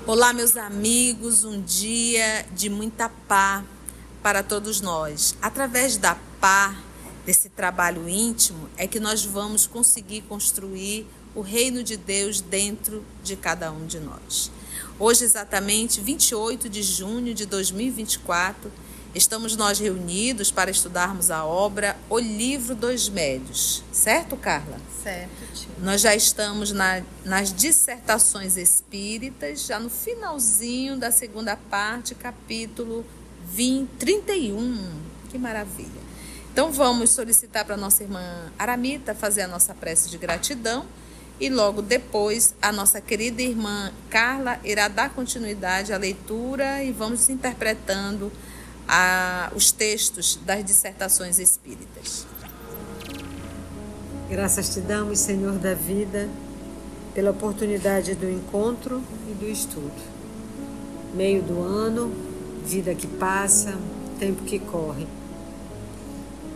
Olá, meus amigos, um dia de muita paz para todos nós. Através da paz, desse trabalho íntimo, é que nós vamos conseguir construir o reino de Deus dentro de cada um de nós. Hoje, exatamente 28 de junho de 2024, estamos nós reunidos para estudarmos a obra O Livro dos Médios. Certo, Carla? Certo, tia. Nós já estamos nas dissertações espíritas, já no finalzinho da segunda parte, capítulo 31. Que maravilha! Então vamos solicitar para a nossa irmã Aramita fazer a nossa prece de gratidão e logo depois a nossa querida irmã Carla irá dar continuidade à leitura e vamos interpretando os textos das dissertações espíritas. Graças te damos, Senhor da vida, pela oportunidade do encontro e do estudo. Meio do ano, vida que passa, tempo que corre.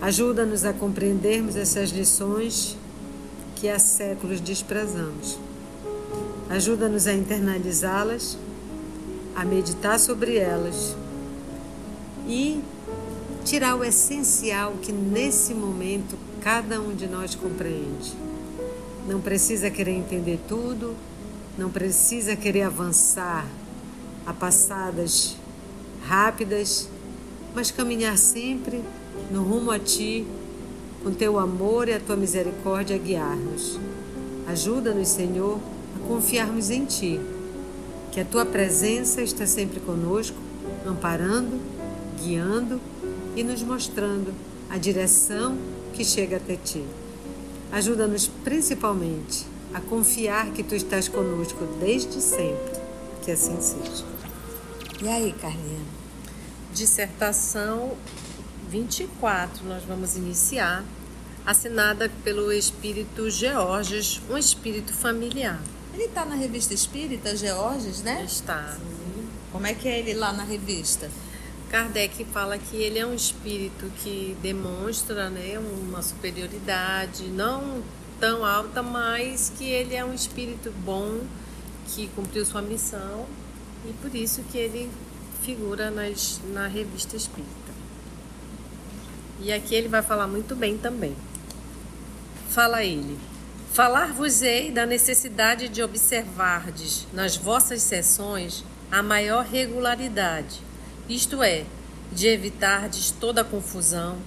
Ajuda-nos a compreendermos essas lições que há séculos desprezamos. Ajuda-nos a internalizá-las, a meditar sobre elas e tirar o essencial que nesse momento cada um de nós compreende. Não precisa querer entender tudo, não precisa querer avançar a passadas rápidas, mas caminhar sempre no rumo a Ti, com Teu amor e a Tua misericórdia a guiar-nos. Ajuda-nos, Senhor, a confiarmos em Ti, que a Tua presença está sempre conosco, amparando, guiando e nos mostrando a direção que chega até Ti. Ajuda-nos principalmente a confiar que Tu estás conosco desde sempre. Que assim seja. E aí, Carlinha? Dissertação 24, nós vamos iniciar, assinada pelo espírito Georges, um espírito familiar. Ele está na revista espírita, Georges, né? Está. Sim. Como é que é ele lá na revista? Kardec fala que ele é um espírito que demonstra, né, uma superioridade, não tão alta, mas que ele é um espírito bom, que cumpriu sua missão e por isso que ele figura na revista espírita. E aqui ele vai falar muito bem também. Fala ele: falar-vos-ei da necessidade de observardes nas vossas sessões a maior regularidade, isto é, de evitardes toda confusão,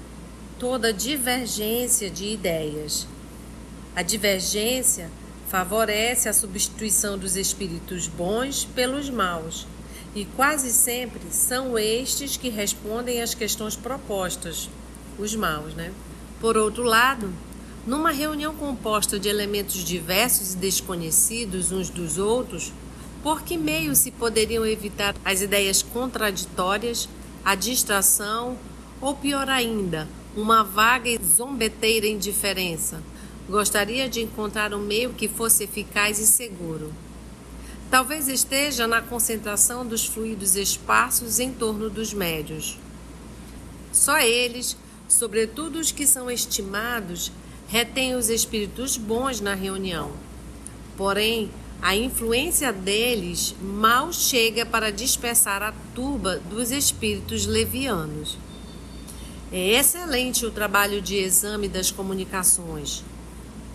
toda divergência de ideias. A divergência favorece a substituição dos espíritos bons pelos maus, e quase sempre são estes que respondem às questões propostas, os maus, né? Por outro lado, numa reunião composta de elementos diversos e desconhecidos uns dos outros, por que meio se poderiam evitar as ideias contraditórias, a distração ou, pior ainda, uma vaga e zombeteira indiferença? Gostaria de encontrar um meio que fosse eficaz e seguro. Talvez esteja na concentração dos fluidos esparsos em torno dos médiuns. Só eles, sobretudo os que são estimados, retêm os espíritos bons na reunião. Porém, a influência deles mal chega para dispersar a turba dos espíritos levianos. É excelente o trabalho de exame das comunicações.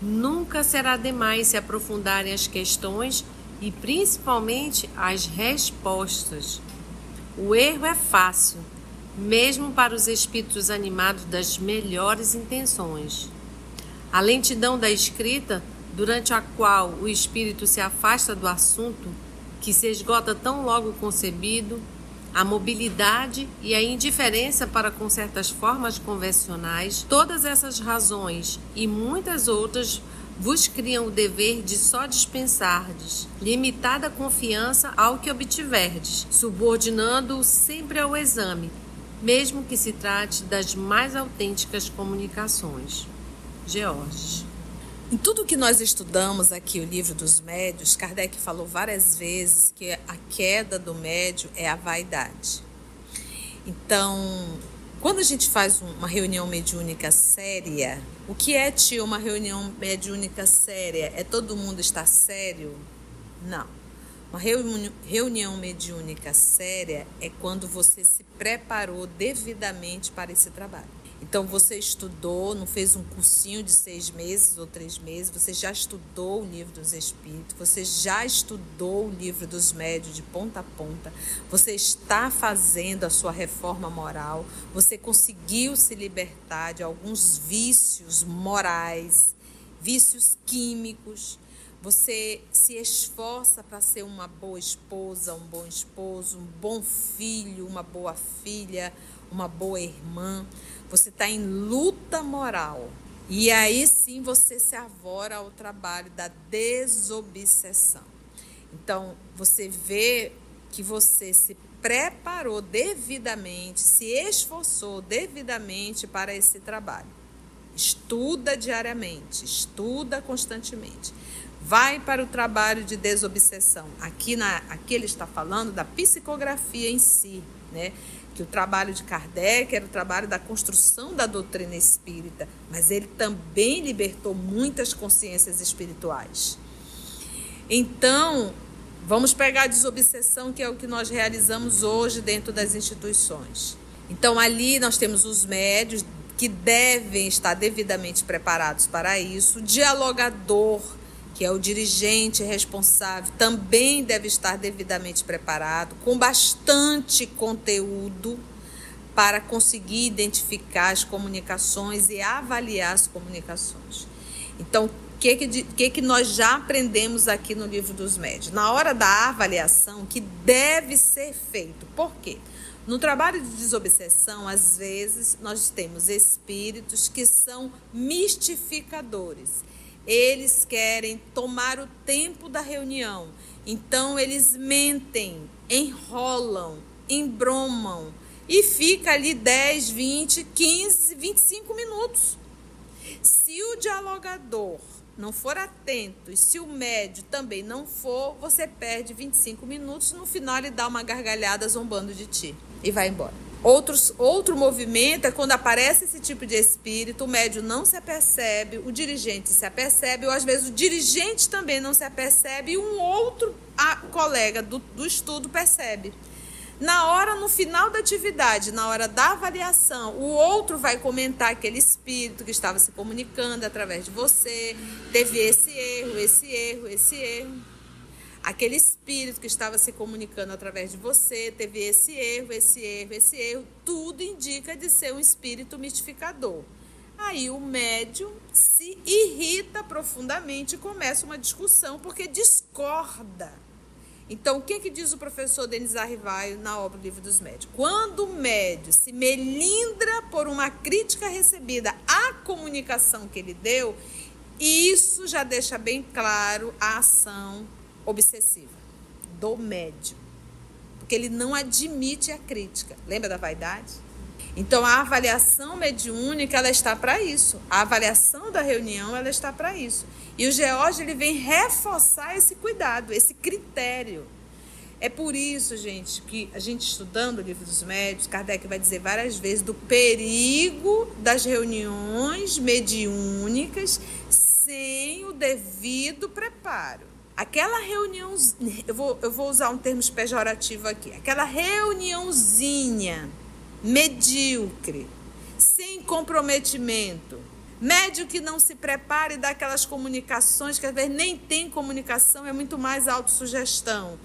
Nunca será demais se aprofundarem as questões e principalmente as respostas. O erro é fácil, mesmo para os espíritos animados das melhores intenções. A lentidão da escrita, durante a qual o espírito se afasta do assunto, que se esgota tão logo concebido, a mobilidade e a indiferença para com certas formas convencionais, todas essas razões e muitas outras vos criam o dever de só dispensardes limitada confiança ao que obtiverdes, subordinando-o sempre ao exame, mesmo que se trate das mais autênticas comunicações. Georges. Em tudo que nós estudamos aqui, o Livro dos Médios, Kardec falou várias vezes que a queda do médio é a vaidade. Então, quando a gente faz uma reunião mediúnica séria, o que é, tio, uma reunião mediúnica séria? É todo mundo estar sério? Não. Uma reunião mediúnica séria é quando você se preparou devidamente para esse trabalho. Então, você estudou, não fez um cursinho de 6 meses ou 3 meses, você já estudou o livro dos Espíritos, você já estudou o livro dos Médiuns de ponta a ponta, você está fazendo a sua reforma moral, você conseguiu se libertar de alguns vícios morais, vícios químicos, você se esforça para ser uma boa esposa, um bom esposo, um bom filho, uma boa filha, uma boa irmã. Você está em luta moral. E aí sim você se arvora ao trabalho da desobsessão. Então, você vê que você se preparou devidamente, se esforçou devidamente para esse trabalho. Estuda diariamente, estuda constantemente. Vai para o trabalho de desobsessão. Aqui ele está falando da psicografia em si, né? Que o trabalho de Kardec era o trabalho da construção da doutrina espírita, mas ele também libertou muitas consciências espirituais. Então, vamos pegar a desobsessão, que é o que nós realizamos hoje dentro das instituições. Então, ali nós temos os médiuns que devem estar devidamente preparados para isso, o dialogador, que é o dirigente responsável, também deve estar devidamente preparado, com bastante conteúdo para conseguir identificar as comunicações e avaliar as comunicações. Então, o que nós já aprendemos aqui no Livro dos Médiuns? Na hora da avaliação, que deve ser feito. Por quê? No trabalho de desobsessão, às vezes, nós temos espíritos que são mistificadores. Eles querem tomar o tempo da reunião. Então, eles mentem, enrolam, embromam e fica ali 10, 20, 15, 25 minutos. Se o dialogador não for atento e se o médium também não for, você perde 25 minutos. No final, ele dá uma gargalhada zombando de ti e vai embora. Outro movimento é quando aparece esse tipo de espírito, o médium não se apercebe, o dirigente se apercebe, ou às vezes o dirigente também não se apercebe e um outro colega do estudo percebe. No final da atividade, na hora da avaliação, o outro vai comentar aquele espírito que estava se comunicando através de você, teve esse erro. Aquele espírito que estava se comunicando através de você, teve esse erro, tudo indica de ser um espírito mistificador. Aí o médium se irrita profundamente e começa uma discussão porque discorda. Então, o que diz o professor Denis Arrivaio na obra do Livro dos Médiuns? Quando o médium se melindra por uma crítica recebida à comunicação que ele deu, isso já deixa bem claro a ação obsessiva do médium, porque ele não admite a crítica. Lembra da vaidade? Então, a avaliação mediúnica, ela está para isso. A avaliação da reunião, ela está para isso. E o George, ele vem reforçar esse cuidado, esse critério. É por isso, gente, que a gente estudando o Livro dos Médiuns, Kardec vai dizer várias vezes do perigo das reuniões mediúnicas sem o devido preparo. Aquela reunião, eu vou usar um termo pejorativo aqui, aquela reuniãozinha medíocre, sem comprometimento, médium que não se prepare daquelas comunicações, que às vezes nem tem comunicação, é muito mais autossugestão.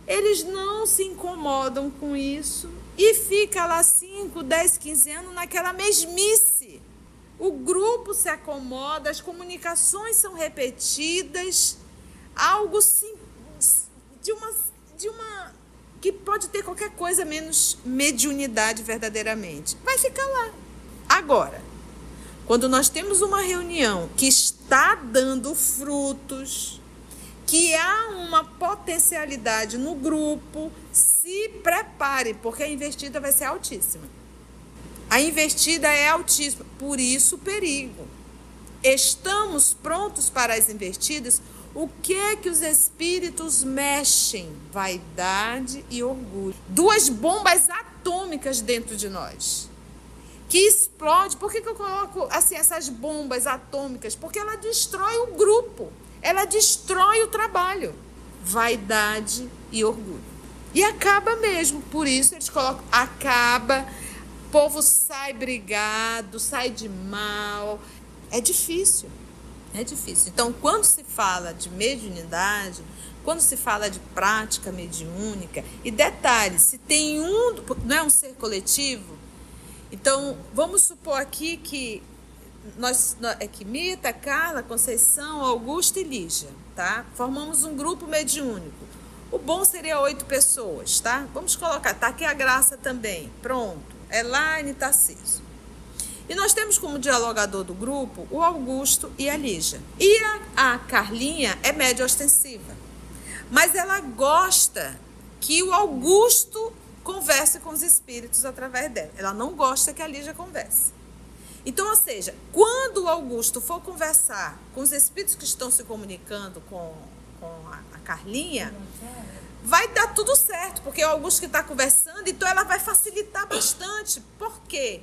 Eles não se incomodam com isso e fica lá 5, 10, 15 anos naquela mesmice. O grupo se acomoda, as comunicações são repetidas, algo sim, de uma que pode ter qualquer coisa menos mediunidade verdadeiramente. Vai ficar lá. Agora, quando nós temos uma reunião que está dando frutos, que há uma potencialidade no grupo, se prepare, porque a investida vai ser altíssima. A investida é altíssima, por isso o perigo. Estamos prontos para as investidas? O que é que os espíritos mexem? Vaidade e orgulho. 2 bombas atômicas dentro de nós, que explode. Por que eu coloco assim, essas bombas atômicas? Porque ela destrói o grupo, ela destrói o trabalho. vaidade e orgulho. E acaba mesmo, por isso eles colocam, acaba, o povo sai brigado, sai de mal. É difícil. Então, quando se fala de mediunidade, quando se fala de prática mediúnica, e detalhe, se tem não é um ser coletivo, então vamos supor aqui que Mita, Carla, Conceição, Augusto e Lígia, tá? Formamos um grupo mediúnico. O bom seria 8 pessoas, tá? Vamos colocar, tá aqui a Graça também, pronto, Elaine, Tarcísio. E nós temos como dialogador do grupo o Augusto e a Lígia. E a Carlinha é média ostensiva. Mas ela gosta que o Augusto converse com os espíritos através dela. Ela não gosta que a Lígia converse. Então, ou seja, quando o Augusto for conversar com os espíritos que estão se comunicando com a Carlinha, vai dar tudo certo, porque é o Augusto que está conversando, então ela vai facilitar bastante. Por quê?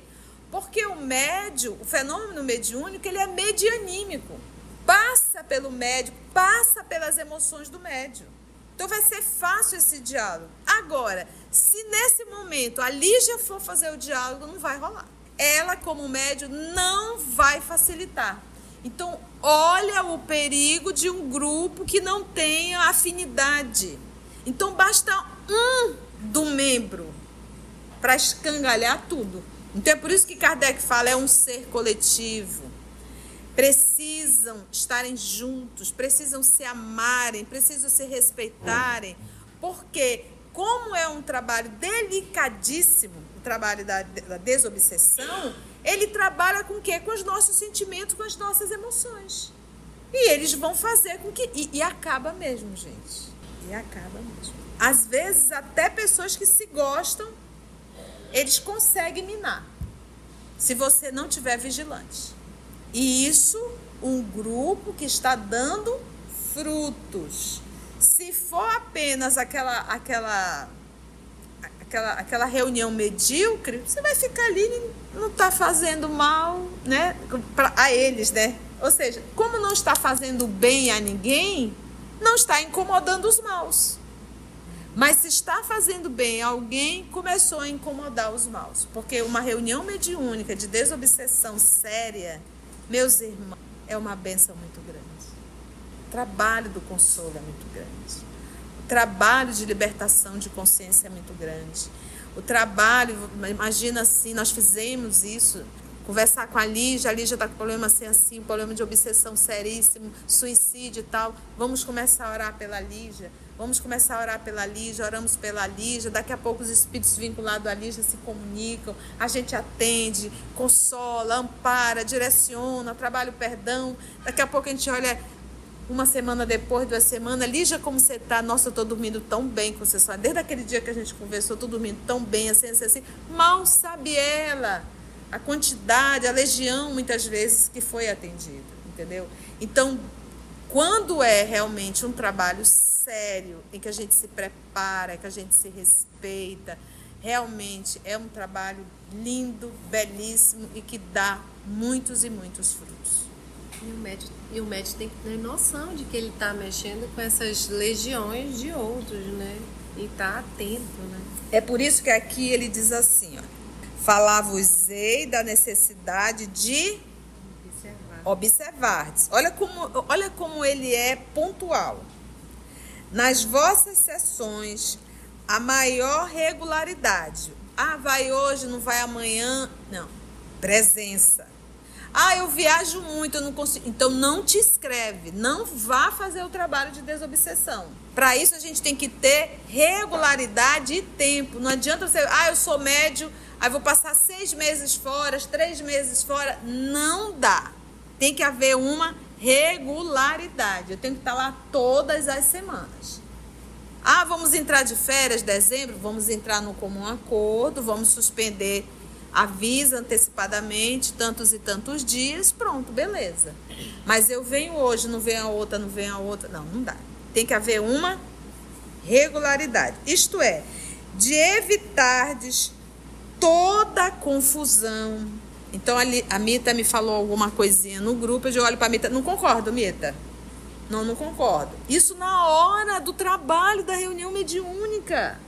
Porque o fenômeno mediúnico, ele é medianímico. Passa pelo médium, passa pelas emoções do médium. Então vai ser fácil esse diálogo. Agora, se nesse momento a Lígia for fazer o diálogo, não vai rolar. Ela, como médium, não vai facilitar. Então, olha o perigo de um grupo que não tenha afinidade. Então, basta um do membro para escangalhar tudo. Então, é por isso que Kardec fala, é um ser coletivo. Precisam estarem juntos, precisam se amarem, precisam se respeitarem. Porque, como é um trabalho delicadíssimo, o trabalho da desobsessão, ele trabalha com o quê? Com os nossos sentimentos, com as nossas emoções. E eles vão fazer com que... E acaba mesmo, gente. E acaba mesmo. Às vezes, até pessoas que se gostam, eles conseguem minar, se você não tiver vigilante. E isso, um grupo que está dando frutos. Se for apenas aquela reunião medíocre, você vai ficar ali e não está fazendo mal, né, a eles, né? Ou seja, como não está fazendo bem a ninguém, não está incomodando os maus. Mas se está fazendo bem a alguém, começou a incomodar os maus. Porque uma reunião mediúnica de desobsessão séria, meus irmãos, é uma bênção muito grande. O trabalho do consolo é muito grande. O trabalho de libertação de consciência é muito grande. O trabalho, imagina assim, nós fizemos isso, conversar com a Lígia está com problema assim, problema de obsessão seríssimo, suicídio e tal. Vamos começar a orar pela Lígia. Oramos pela Lígia, daqui a pouco os espíritos vinculados à Lígia se comunicam, a gente atende, consola, ampara, direciona, trabalha o perdão, daqui a pouco a gente olha uma semana depois, 2 semanas, Lígia, como você está? Nossa, eu estou dormindo tão bem com você, desde aquele dia que a gente conversou, estou dormindo tão bem, assim, mal sabe ela a quantidade, a legião, muitas vezes, que foi atendida, entendeu? Então, quando é realmente um trabalho sério, em que a gente se prepara, que a gente se respeita, realmente é um trabalho lindo, belíssimo e que dá muitos e muitos frutos. E o médico tem que ter noção de que ele está mexendo com essas legiões de outros, né? E está atento, né? É por isso que aqui ele diz assim, ó, falar-vos-ei da necessidade de observardes. Olha como ele é pontual. Nas vossas sessões, a maior regularidade. Vai hoje, não vai amanhã. Não. Presença. Eu viajo muito, eu não consigo. Então, não te inscreve. Não vá fazer o trabalho de desobsessão. Para isso, a gente tem que ter regularidade e tempo. Não adianta você... eu sou médium, aí vou passar 6 meses fora, 3 meses fora. Não dá. Tem que haver uma regularidade. Eu tenho que estar lá todas as semanas. Vamos entrar de férias, dezembro? Vamos entrar no comum acordo, vamos suspender, avisa antecipadamente, tantos e tantos dias, pronto, beleza. Mas eu venho hoje, não vem a outra, não dá. Tem que haver uma regularidade. Isto é, de evitardes toda a confusão. Então, a Mita me falou alguma coisinha no grupo, eu olho para a Mita, não concordo, Mita? Não concordo. Isso na hora do trabalho da reunião mediúnica.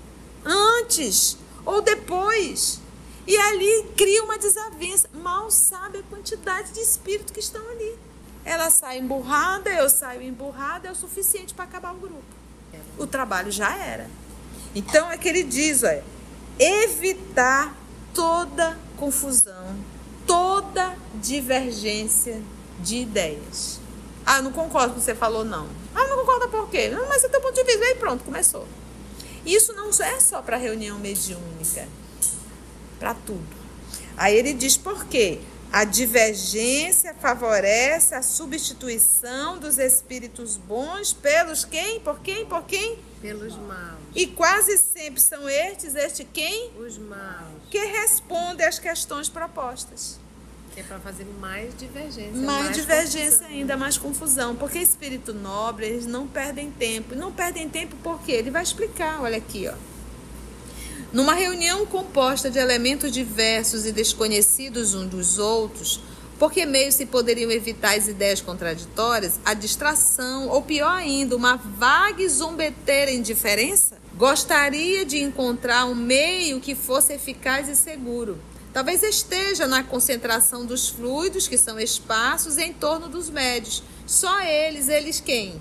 Antes ou depois. E ali cria uma desavença. Mal sabe a quantidade de espíritos que estão ali. Ela sai emburrada, eu saio emburrada, é o suficiente para acabar o grupo. O trabalho já era. Então é que ele diz, olha, evitar toda confusão, toda divergência de ideias. Ah, eu não concordo com o que você falou, não. Ah, não concorda por quê? Não, mas é teu ponto de vista. Aí pronto, começou. Isso não é só para reunião mediúnica, para tudo. Aí ele diz por quê? A divergência favorece a substituição dos espíritos bons pelos quem? Por quem? Por quem? Pelos maus. E quase sempre são estes quem? Os maus. Que respondem às questões propostas. Que é para fazer mais divergência. Mais divergência confusão. Ainda, mais confusão. Porque espírito nobre, eles não perdem tempo. E não perdem tempo por quê? Ele vai explicar, olha aqui, ó. Numa reunião composta de elementos diversos e desconhecidos uns dos outros, por que meio se poderiam evitar as ideias contraditórias, a distração, ou pior ainda, uma vaga e zombeteira indiferença? Gostaria de encontrar um meio que fosse eficaz e seguro. Talvez esteja na concentração dos fluidos, que são espaços, em torno dos médios. Só eles quem?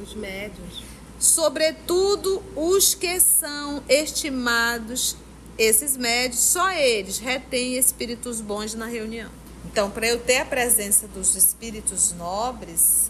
Os médios. Sobretudo os que são estimados, esses médios, só eles retêm espíritos bons na reunião. Então, para eu ter a presença dos espíritos nobres,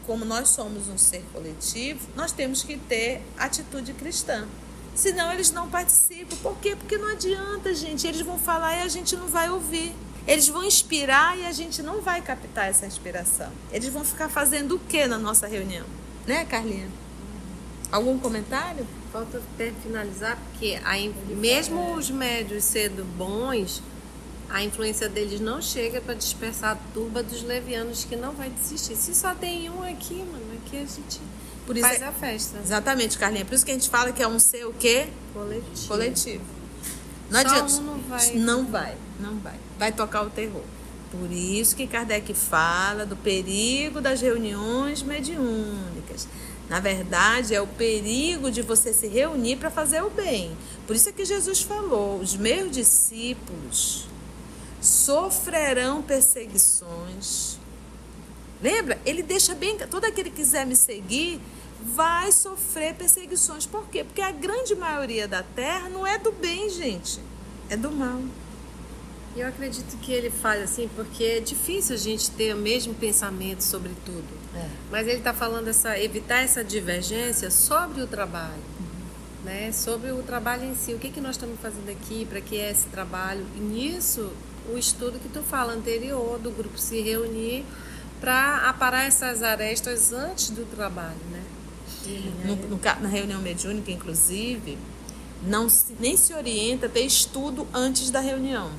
como nós somos um ser coletivo, nós temos que ter atitude cristã. Senão eles não participam. Por quê? Porque não adianta, gente. Eles vão falar e a gente não vai ouvir. Eles vão inspirar e a gente não vai captar essa inspiração. Eles vão ficar fazendo o que na nossa reunião? Né, Carlinha? Algum comentário? Falta até finalizar, porque mesmo os médios sendo bons, a influência deles não chega para dispersar a turba dos levianos que não vai desistir. Se só tem um aqui, mano, aqui a gente faz a festa. Exatamente, Carlinha. Por isso que a gente fala que é um ser o quê? Coletivo. Não adianta. Só um não vai. Não vai. Vai tocar o terror. Por isso que Kardec fala do perigo das reuniões mediúnicas. Na verdade, é o perigo de você se reunir para fazer o bem. Por isso é que Jesus falou, os meus discípulos sofrerão perseguições. Lembra? Ele deixa bem, todo aquele que quiser me seguir vai sofrer perseguições. Por quê? Porque a grande maioria da terra não é do bem, gente. É do mal. Eu acredito que ele fala assim, porque é difícil a gente ter o mesmo pensamento sobre tudo. Mas ele está falando evitar essa divergência sobre o trabalho, né? Sobre o trabalho em si. O que nós estamos fazendo aqui, para que é esse trabalho? E nisso, o estudo que tu fala anterior, do grupo se reunir para aparar essas arestas antes do trabalho, né? Na reunião mediúnica, inclusive, nem se orienta a ter estudo antes da reunião.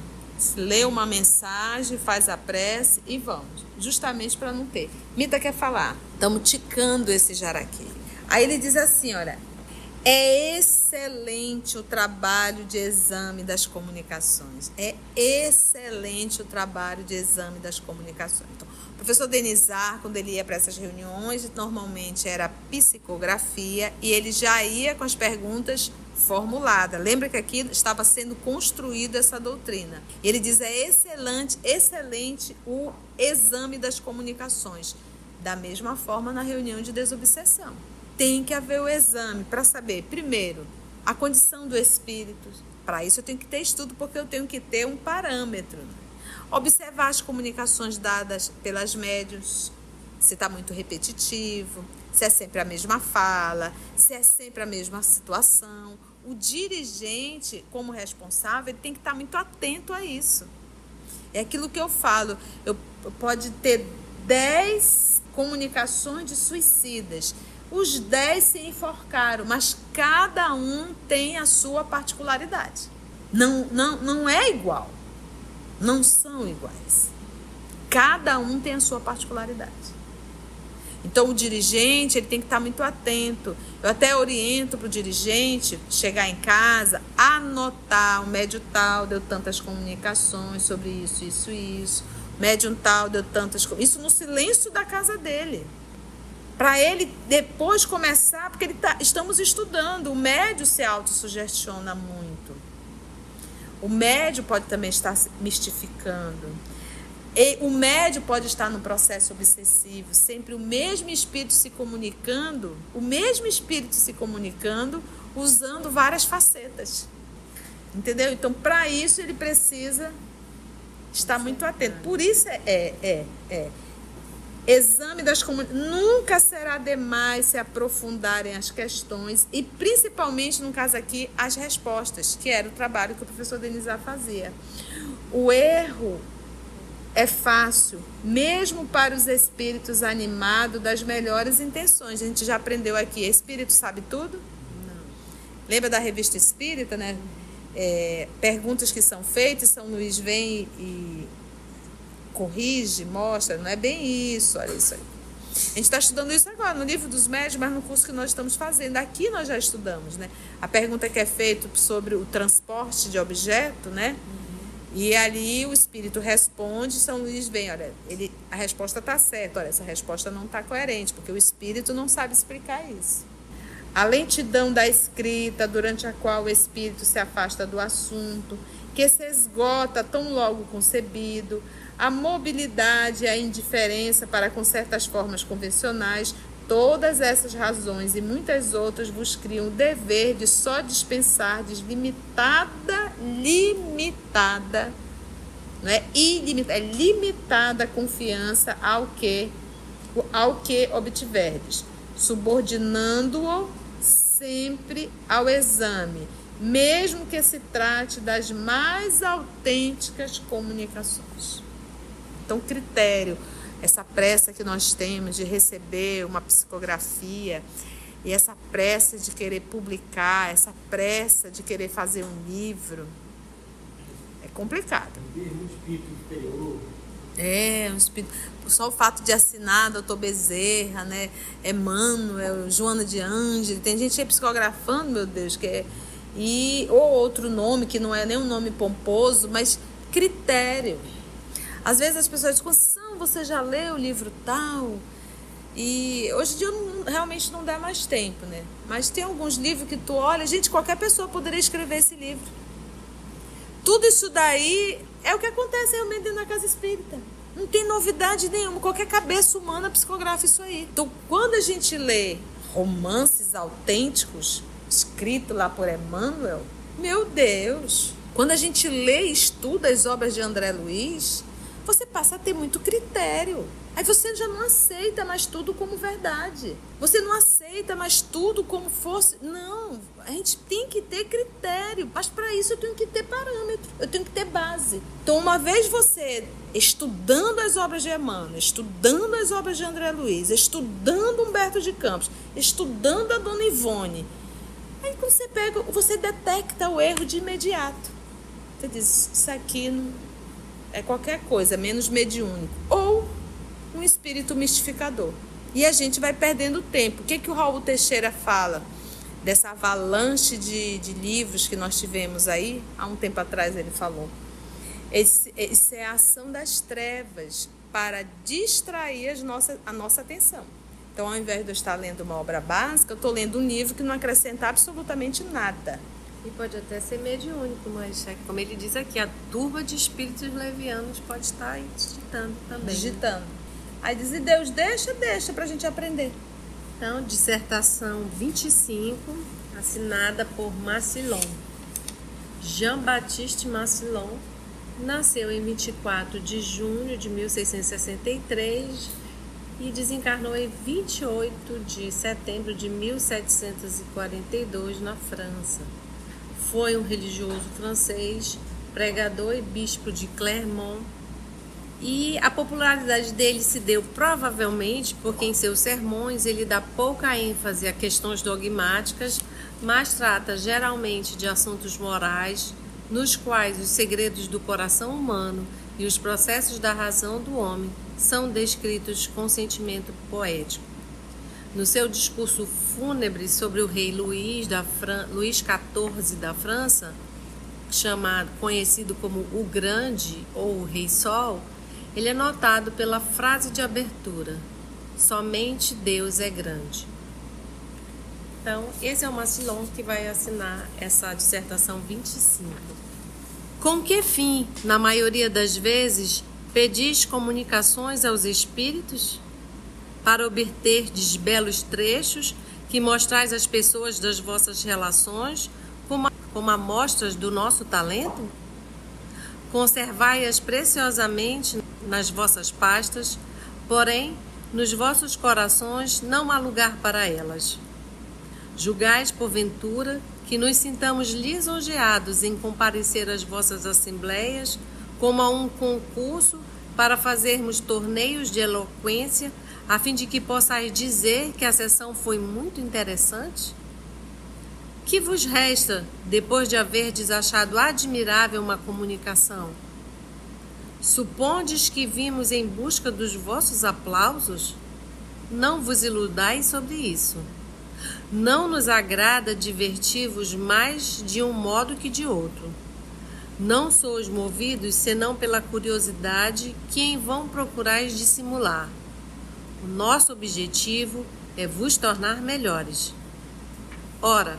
Lê uma mensagem, faz a prece e vamos. Justamente para não ter. Mita quer falar. Estamos ticando esse jaraqui. Aí ele diz assim, olha. É excelente o trabalho de exame das comunicações. É excelente o trabalho de exame das comunicações. Então, o professor Denizar, quando ele ia para essas reuniões, normalmente era psicografia e ele já ia com as perguntas formulada. Lembra que aqui estava sendo construída essa doutrina. Ele diz, é excelente o exame das comunicações. Da mesma forma na reunião de desobsessão. Tem que haver o exame para saber, primeiro, a condição do espírito. Para isso eu tenho que ter estudo, porque eu tenho que ter um parâmetro. Observar as comunicações dadas pelas médiuns, se está muito repetitivo, se é sempre a mesma fala, se é sempre a mesma situação. O dirigente, como responsável, ele tem que estar muito atento a isso. É aquilo que eu falo, pode ter 10 comunicações de suicidas. Os 10 se enforcaram, mas cada um tem a sua particularidade. Não é igual. Não são iguais. Cada um tem a sua particularidade. Então, o dirigente ele tem que estar muito atento. Eu até oriento para o dirigente chegar em casa, anotar, o médium tal deu tantas comunicações sobre isso. Médium tal deu tantas... Isso no silêncio da casa dele. Para ele depois começar, porque estamos estudando, o médio se autossugestiona muito. O médio pode também estar mistificando. E o médio pode estar no processo obsessivo, sempre o mesmo espírito se comunicando, usando várias facetas. Entendeu? Então, para isso, ele precisa estar muito atento. Por isso exame das comunidades. Nunca será demais se aprofundarem as questões e, principalmente, no caso aqui, as respostas, que era o trabalho que o professor Denizar fazia. O erro é fácil, mesmo para os espíritos animados das melhores intenções. A gente já aprendeu aqui, espírito sabe tudo? Não. Lembra da revista Espírita, né? Perguntas que são feitas, São Luís vem e corrige, mostra, não é bem isso, olha isso aí. A gente está estudando isso agora no livro dos médios, mas no curso que nós estamos fazendo. Aqui nós já estudamos, né? A pergunta que é feita sobre o transporte de objeto, né? E ali o espírito responde, São Luís vem, olha, a resposta está certa, olha, essa resposta não está coerente, porque o espírito não sabe explicar isso. A lentidão da escrita, durante a qual o espírito se afasta do assunto, que se esgota tão logo concebido, a mobilidade e a indiferença para com certas formas convencionais, todas essas razões e muitas outras vos criam o dever de só dispensar limitada, não é ilimitada, é limitada confiança ao que obtiverdes, subordinando-o sempre ao exame, mesmo que se trate das mais autênticas comunicações. Então, critério, essa pressa que nós temos de receber uma psicografia e essa pressa de querer publicar, essa pressa de querer fazer um livro, é complicado. Um espírito superior. Um espírito. Só o fato de assinar Dr. Bezerra, né? Emmanuel, Joana de Ângeles, tem gente psicografando, meu Deus, ou outro nome que não é nem um nome pomposo, mas critério. Às vezes as pessoas dizem, você já leu o livro tal? E hoje em dia realmente não dá mais tempo, né? Mas tem alguns livros que tu olha, gente, qualquer pessoa poderia escrever esse livro. Tudo isso daí é o que acontece realmente dentro da casa espírita. Não tem novidade nenhuma, qualquer cabeça humana psicografa isso aí. Então, quando a gente lê romances autênticos, escritos lá por Emmanuel, meu Deus! Quando a gente lê e estuda as obras de André Luiz, você passa a ter muito critério. Aí você já não aceita mais tudo como verdade. Você não aceita mais tudo como fosse. Não, a gente tem que ter critério. Mas para isso eu tenho que ter parâmetro. Eu tenho que ter base. Então, uma vez você estudando as obras de Emmanuel, estudando as obras de André Luiz, estudando Humberto de Campos, estudando a Dona Ivone, aí quando você pega, você detecta o erro de imediato. Você diz, isso aqui não é qualquer coisa, menos mediúnico. Ou um espírito mistificador. E a gente vai perdendo tempo. O que o Raul Teixeira fala dessa avalanche de livros que nós tivemos aí? Há um tempo atrás ele falou. Isso é a ação das trevas para distrair a nossa atenção. Então, ao invés de eu estar lendo uma obra básica, eu estou lendo um livro que não acrescenta absolutamente nada. E pode até ser mediúnico, mas como ele diz aqui, a turba de espíritos levianos pode estar aí digitando também. Digitando. Aí diz, e Deus, deixa pra gente aprender. Então, dissertação 25, assinada por Massillon. Jean-Baptiste Massillon nasceu em 24 de junho de 1663 e desencarnou em 28 de setembro de 1742 na França. Foi um religioso francês, pregador e bispo de Clermont, e a popularidade dele se deu provavelmente porque em seus sermões ele dá pouca ênfase a questões dogmáticas, mas trata geralmente de assuntos morais, nos quais os segredos do coração humano e os processos da razão do homem são descritos com sentimento poético. No seu discurso fúnebre sobre o rei Luís XIV da França, conhecido como o Grande ou o Rei Sol, ele é notado pela frase de abertura: somente Deus é grande. Então, esse é o Macilon que vai assinar essa dissertação 25. Com que fim, na maioria das vezes, pedis comunicações aos espíritos? Para obterdes belos trechos que mostrais às pessoas das vossas relações como amostras do nosso talento? Conservai-as preciosamente nas vossas pastas, porém, nos vossos corações não há lugar para elas. Julgais, porventura, que nos sintamos lisonjeados em comparecer às vossas assembleias como a um concurso para fazermos torneios de eloquência, a fim de que possais dizer que a sessão foi muito interessante? Que vos resta, depois de haverdes achado admirável uma comunicação? Supondes que vimos em busca dos vossos aplausos? Não vos iludais sobre isso. Não nos agrada divertir-vos mais de um modo que de outro. Não sois movidos senão pela curiosidade que em vão procurais dissimular. O nosso objetivo é vos tornar melhores. Ora,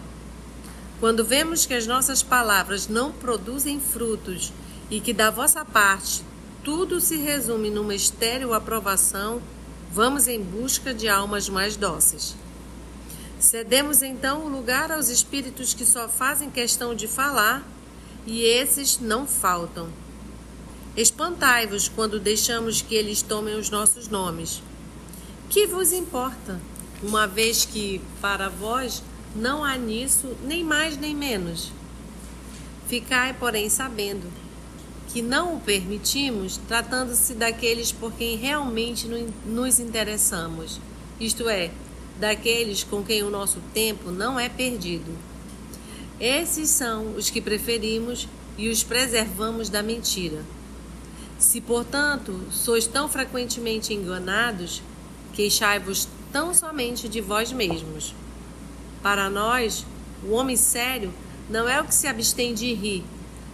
quando vemos que as nossas palavras não produzem frutos e que da vossa parte tudo se resume numa estéril aprovação, vamos em busca de almas mais dóceis. Cedemos então o lugar aos espíritos que só fazem questão de falar, e esses não faltam. Espantai-vos quando deixamos que eles tomem os nossos nomes. Que vos importa, uma vez que, para vós, não há nisso nem mais nem menos? Ficai, porém, sabendo que não o permitimos, tratando-se daqueles por quem realmente nos interessamos, isto é, daqueles com quem o nosso tempo não é perdido. Esses são os que preferimos e os preservamos da mentira. Se, portanto, sois tão frequentemente enganados, queixai-vos tão somente de vós mesmos. Para nós, o homem sério não é o que se abstém de rir,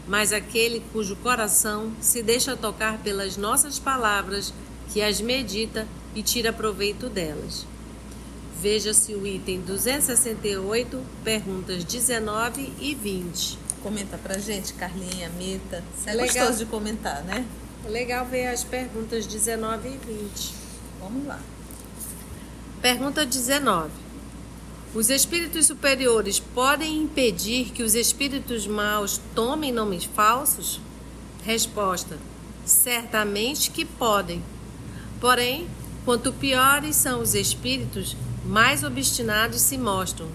mas aquele cujo coração se deixa tocar pelas nossas palavras, que as medita e tira proveito delas. Veja-se o item 268, perguntas 19 e 20. Comenta pra gente, Carlinha, Mita. Você é Legal. gostoso de comentar, né? Legal ver as perguntas 19 e 20. Vamos lá. Pergunta 19. Os espíritos superiores podem impedir que os espíritos maus tomem nomes falsos? Resposta: certamente que podem. Porém, quanto piores são os espíritos, mais obstinados se mostram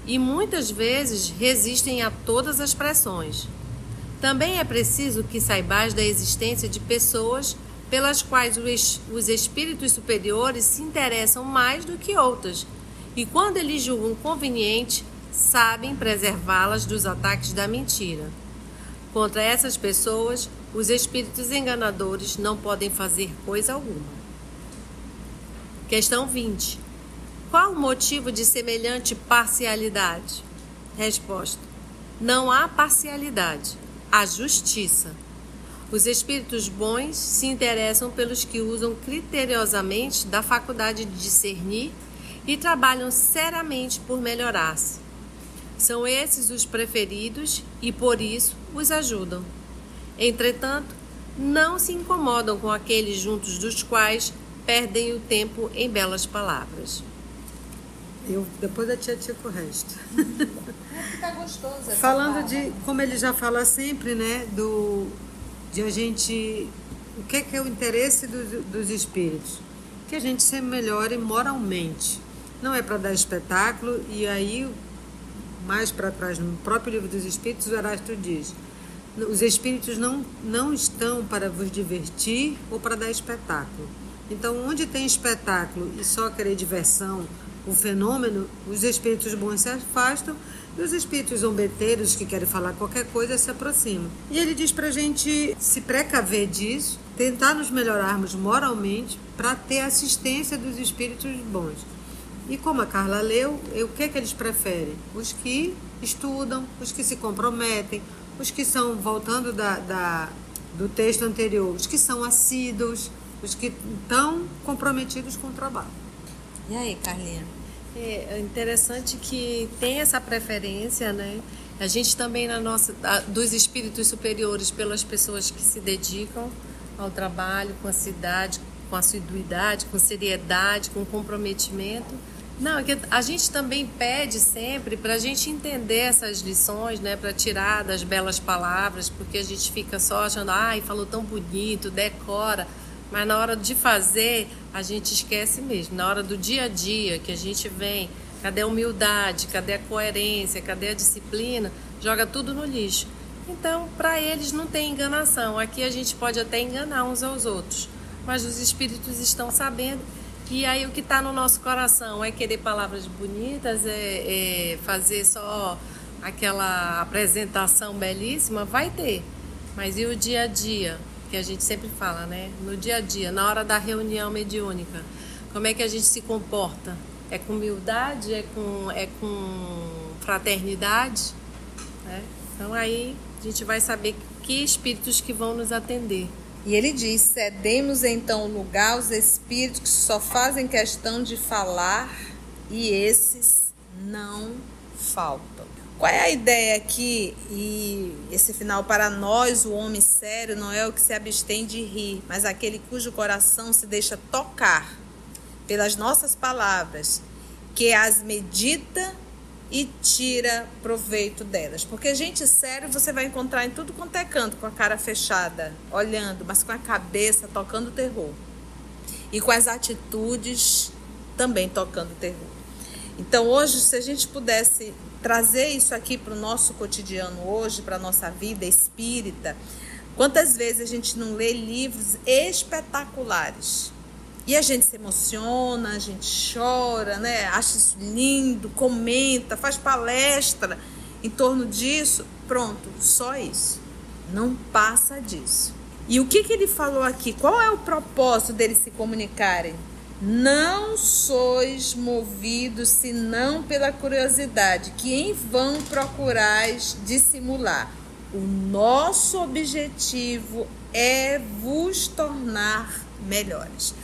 e muitas vezes resistem a todas as pressões. Também é preciso que saibais da existência de pessoas pelas quais os espíritos superiores se interessam mais do que outras, e quando eles julgam conveniente, sabem preservá-las dos ataques da mentira. Contra essas pessoas, os espíritos enganadores não podem fazer coisa alguma. Questão 20. Qual o motivo de semelhante parcialidade? Resposta: não há parcialidade, há justiça. Os espíritos bons se interessam pelos que usam criteriosamente da faculdade de discernir e trabalham seriamente por melhorar-se. São esses os preferidos e, por isso, os ajudam. Entretanto, não se incomodam com aqueles juntos dos quais perdem o tempo em belas palavras. Depois a tia com o resto. Tá gostoso essa Falando fala. de, como ele já fala sempre, né, de a gente, o que é o interesse dos espíritos? Que a gente se melhore moralmente. Não é para dar espetáculo, e aí, mais para trás, no próprio livro dos Espíritos, o Erasto diz: os espíritos não estão para vos divertir ou para dar espetáculo. Então, onde tem espetáculo e só querer diversão, o fenômeno, os espíritos bons se afastam e os espíritos zombeteiros que querem falar qualquer coisa se aproximam. E ele diz para a gente se precaver disso, tentar nos melhorarmos moralmente para ter assistência dos espíritos bons. E como a Carla leu, o que eles preferem? Os que estudam, os que se comprometem, os que são, voltando do texto anterior, os que são assíduos, os que estão comprometidos com o trabalho. E aí, Carlinha? É interessante que tem essa preferência, né? A gente também dos espíritos superiores pelas pessoas que se dedicam ao trabalho com com assiduidade, com seriedade, com comprometimento. Não, é que a gente também pede sempre para a gente entender essas lições, né? Para tirar das belas palavras, porque a gente fica só achando, ai, falou tão bonito, decora. Mas na hora de fazer, a gente esquece mesmo. Na hora do dia a dia, que a gente vem, cadê a humildade, cadê a coerência, cadê a disciplina? Joga tudo no lixo. Então, para eles não tem enganação. Aqui a gente pode até enganar uns aos outros, mas os espíritos estão sabendo. E aí o que está no nosso coração é querer palavras bonitas, é fazer só aquela apresentação belíssima, vai ter. Mas e o dia a dia? Que a gente sempre fala, né? No dia a dia, na hora da reunião mediúnica, como é que a gente se comporta? É com humildade? É com fraternidade? Né? Então aí a gente vai saber que espíritos que vão nos atender. E ele diz, cedemos então lugar aos espíritos que só fazem questão de falar e esses não faltam. Qual é a ideia aqui? E esse final, para nós, o homem sério não é o que se abstém de rir, mas aquele cujo coração se deixa tocar pelas nossas palavras, que as medita e tira proveito delas. Porque gente sério você vai encontrar em tudo quanto é canto, com a cara fechada, olhando, mas com a cabeça tocando terror. E com as atitudes também tocando terror. Então hoje, se a gente pudesse trazer isso aqui para o nosso cotidiano hoje, para a nossa vida espírita, quantas vezes a gente não lê livros espetaculares? E a gente se emociona, a gente chora, né? Acha isso lindo, comenta, faz palestra em torno disso. Pronto, só isso. Não passa disso. E o que ele falou aqui? Qual é o propósito deles se comunicarem? Não sois movidos senão pela curiosidade, que em vão procurais dissimular. O nosso objetivo é vos tornar melhores.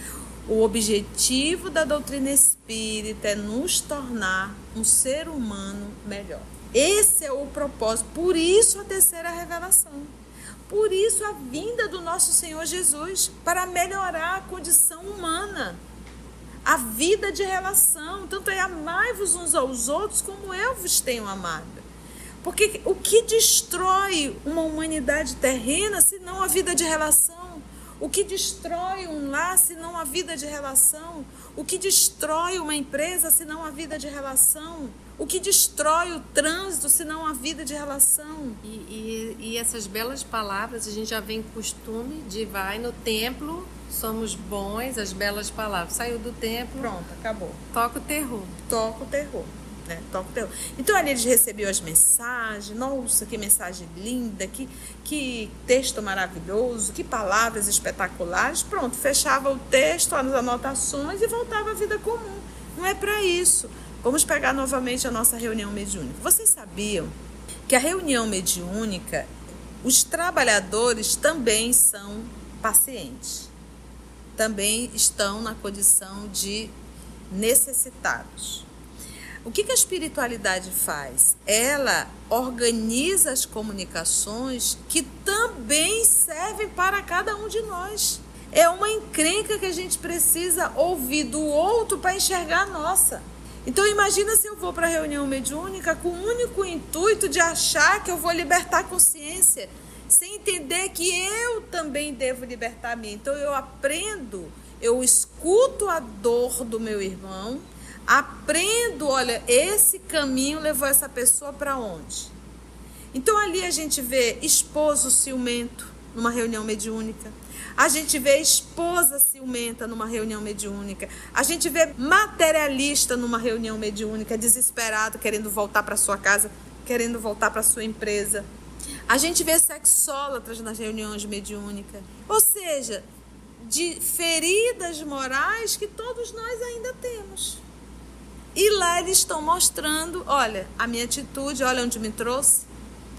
O objetivo da doutrina espírita é nos tornar um ser humano melhor. Esse é o propósito, por isso a terceira revelação. Por isso a vinda do nosso Senhor Jesus, para melhorar a condição humana, a vida de relação. Tanto é amai-vos uns aos outros como eu vos tenho amado. Porque o que destrói uma humanidade terrena, senão a vida de relação? O que destrói um lar, senão a vida de relação? O que destrói uma empresa, senão a vida de relação? O que destrói o trânsito, senão a vida de relação? E essas belas palavras, a gente já vem costume de vai no templo, somos bons, as belas palavras. Saiu do templo, pronto, acabou. Toca o terror. Toca o terror. Né? Toca o terror. Então ali eles recebiam as mensagens, nossa, que mensagem linda, que texto maravilhoso, que palavras espetaculares. Pronto, fechava o texto, as anotações e voltava à vida comum. Não é para isso. Vamos pegar novamente a nossa reunião mediúnica. Vocês sabiam que a reunião mediúnica, os trabalhadores também são pacientes, também estão na condição de necessitados. O que a espiritualidade faz? Ela organiza as comunicações que também servem para cada um de nós. É uma encrenca que a gente precisa ouvir do outro para enxergar a nossa. Então imagina se eu vou para a reunião mediúnica com o único intuito de achar que eu vou libertar a consciência, sem entender que eu também devo libertar a minha. Então eu aprendo, eu escuto a dor do meu irmão, aprendo, olha, esse caminho levou essa pessoa para onde? Então ali a gente vê esposo ciumento numa reunião mediúnica, a gente vê esposa ciumenta numa reunião mediúnica, a gente vê materialista numa reunião mediúnica, desesperado, querendo voltar para sua casa, querendo voltar para sua empresa. A gente vê sexólatras nas reuniões mediúnicas, ou seja, de feridas morais que todos nós ainda temos. E lá eles estão mostrando, olha, a minha atitude, olha onde me trouxe.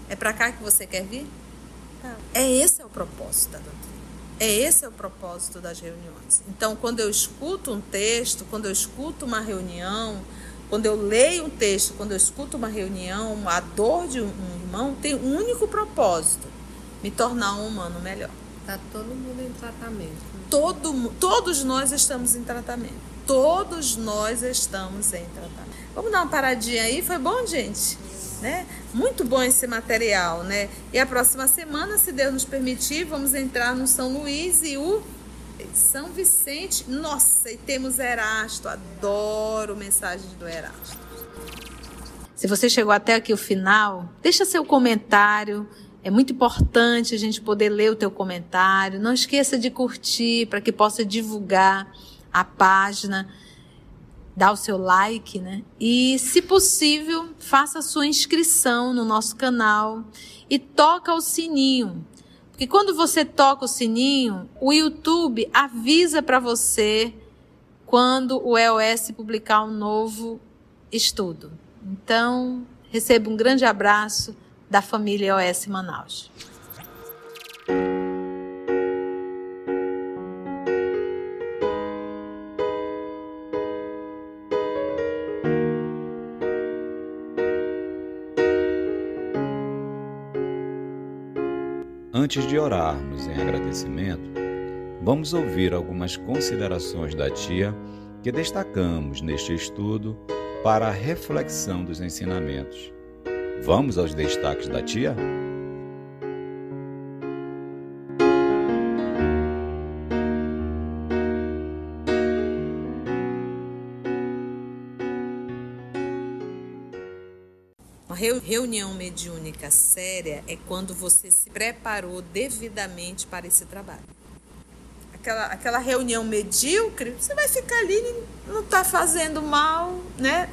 É para cá que você quer vir? Esse é o propósito da doutrina. Esse é o propósito das reuniões. Então, quando eu escuto um texto, quando eu escuto uma reunião, quando eu leio um texto, quando eu escuto uma reunião, a dor de um irmão tem um único propósito: me tornar um humano melhor. Está todo mundo em tratamento. Todos nós estamos em tratamento. Todos nós estamos em tratamento. Vamos dar uma paradinha aí? Foi bom, gente? Né? Muito bom esse material, né? E a próxima semana, se Deus nos permitir, vamos entrar no São Luís e o São Vicente. Nossa, e temos Erasto. Adoro mensagens do Erasto. Se você chegou até aqui o final, deixa seu comentário. É muito importante a gente poder ler o teu comentário. Não esqueça de curtir para que possa divulgar a página. Dá o seu like, né? E, se possível, faça a sua inscrição no nosso canal e toca o sininho. Porque quando você toca o sininho, o YouTube avisa para você quando o EOS publicar um novo estudo. Então, receba um grande abraço da família EOS Manaus. Antes de orarmos em agradecimento, vamos ouvir algumas considerações da tia que destacamos neste estudo para a reflexão dos ensinamentos. Vamos aos destaques da tia? Uma reunião mediúnica séria é quando você se preparou devidamente para esse trabalho. Aquela reunião medíocre, você vai ficar ali, não está fazendo mal, né,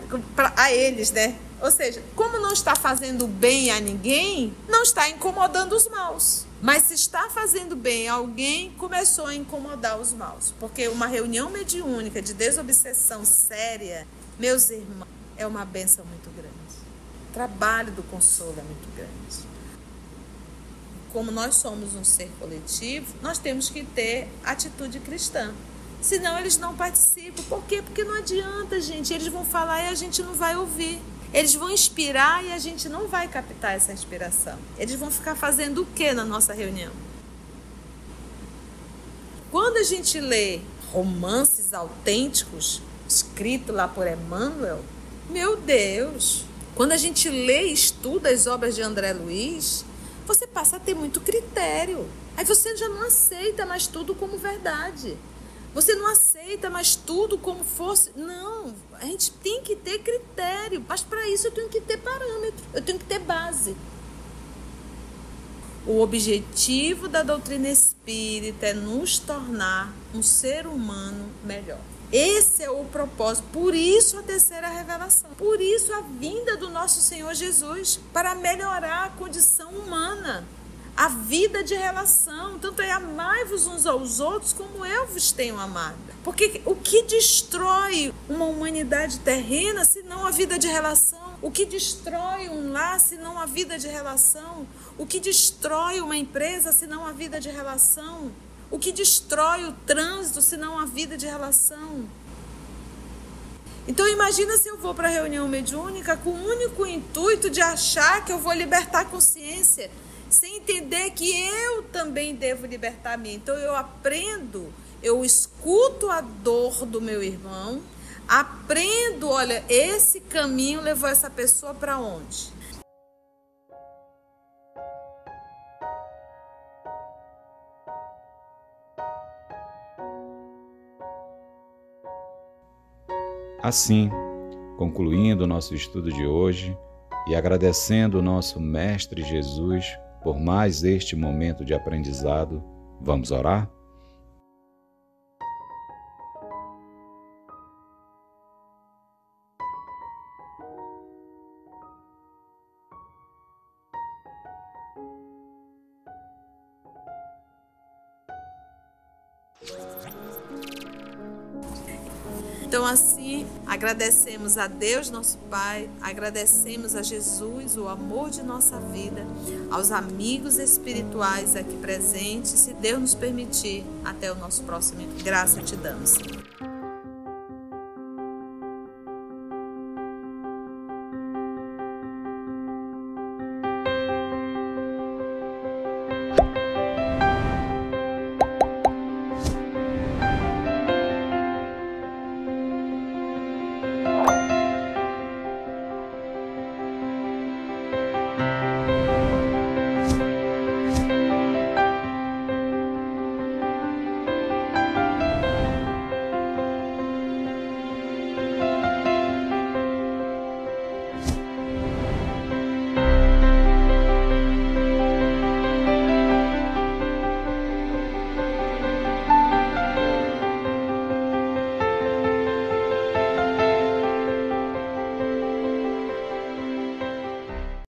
a eles, né? Ou seja, como não está fazendo bem a ninguém, não está incomodando os maus. Mas se está fazendo bem a alguém, começou a incomodar os maus. Porque uma reunião mediúnica de desobsessão séria, meus irmãos, é uma bênção muito grande. O trabalho do consolo é muito grande. Como nós somos um ser coletivo, nós temos que ter atitude cristã. Senão eles não participam. Por quê? Porque não adianta, gente. Eles vão falar e a gente não vai ouvir. Eles vão inspirar e a gente não vai captar essa inspiração. Eles vão ficar fazendo o que na nossa reunião? Quando a gente lê romances autênticos, escritos lá por Emmanuel, meu Deus! Quando a gente lê e estuda as obras de André Luiz, você passa a ter muito critério. Aí você já não aceita mais tudo como verdade. Você não aceita mais tudo como fosse. Não, a gente tem que ter critério. Mas para isso eu tenho que ter parâmetro, eu tenho que ter base. O objetivo da doutrina espírita é nos tornar um ser humano melhor. Esse é o propósito. Por isso a terceira revelação. Por isso a vinda do nosso Senhor Jesus, para melhorar a condição humana, a vida de relação. Tanto é amai-vos uns aos outros como eu vos tenho amado. Porque o que destrói uma humanidade terrena, senão a vida de relação? O que destrói um lar, senão a vida de relação? O que destrói uma empresa, senão a vida de relação? O que destrói o trânsito, senão a vida de relação? Então imagina se eu vou para a reunião mediúnica com o único intuito de achar que eu vou libertar a consciência, sem entender que eu também devo libertar a mim. Então eu aprendo, eu escuto a dor do meu irmão, aprendo, olha, esse caminho levou essa pessoa para onde? Assim, concluindo o nosso estudo de hoje e agradecendo o nosso Mestre Jesus por mais este momento de aprendizado, vamos orar? Então Então, assim, agradecemos a Deus, nosso Pai, agradecemos a Jesus, o amor de nossa vida, aos amigos espirituais aqui presentes, se Deus nos permitir, até o nosso próximo. Graça te damos, Senhor.